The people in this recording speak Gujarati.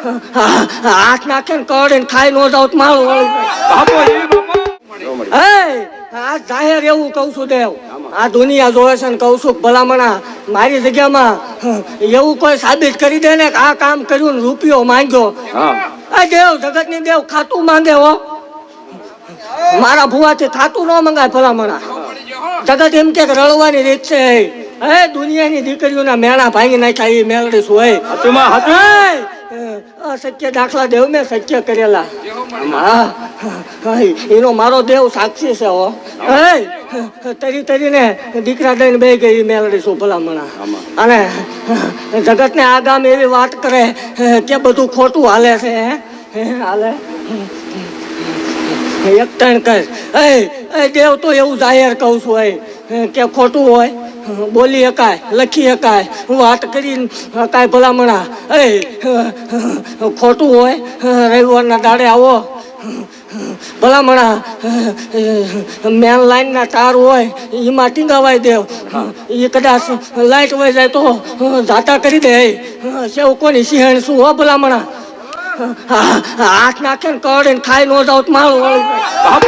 હાથ નાખે ને કડ ને ખાઈ નો જાવ માળું વાળું આ જાહેર એવું કઉ છું દેવ આ દુનિયા જોવે છે ને કઉ છું ભલામણા મારી જગ્યામાં એવું કોઈ સાબિત કરી દે ને આ કામ કર્યું ને રૂપિયો માંગ્યો આ દેવ જગત ની દેવ ખાતું માંગે હો મારા ભુવાથી ખાતું ન મંગાય ભલામણા જગત એમ કે રળવાની રીત છે હે દુનિયાની દીકરીઓના મેળા ભાંગી નાખ્યા એ મેળડી શું અસત્ય દાખલા દેવ મેં સત્ય કરેલા એનો મારો દેવ સાક્ષી છે હો તરી તરીને દીકરા દઈને બે ગઈ મેળડી શું ભલામણા અને જગત ને આગામ એવી વાત કરે કે બધું ખોટું હાલે છે હાલે એક ત્રણ કહે દેવ તો એવું જાહેર કહું છું કે ખોટું હોય બોલી શકાય લખી શકાય વાત કરી શકાય ભલામણા ખોટું હોય રવિવારના દાડે આવો ભલામણા મેન લાઈન ના તાર હોય એમાં ટીંગાવાય દેવ એ કદાચ લાઈટ વહી જાય તો જાતા કરી દે સેવ કોની સિંહણ શું હો ભલામણા હાથ નાખે ને કડ ને ખાઈ નો જાવ માળું વાળું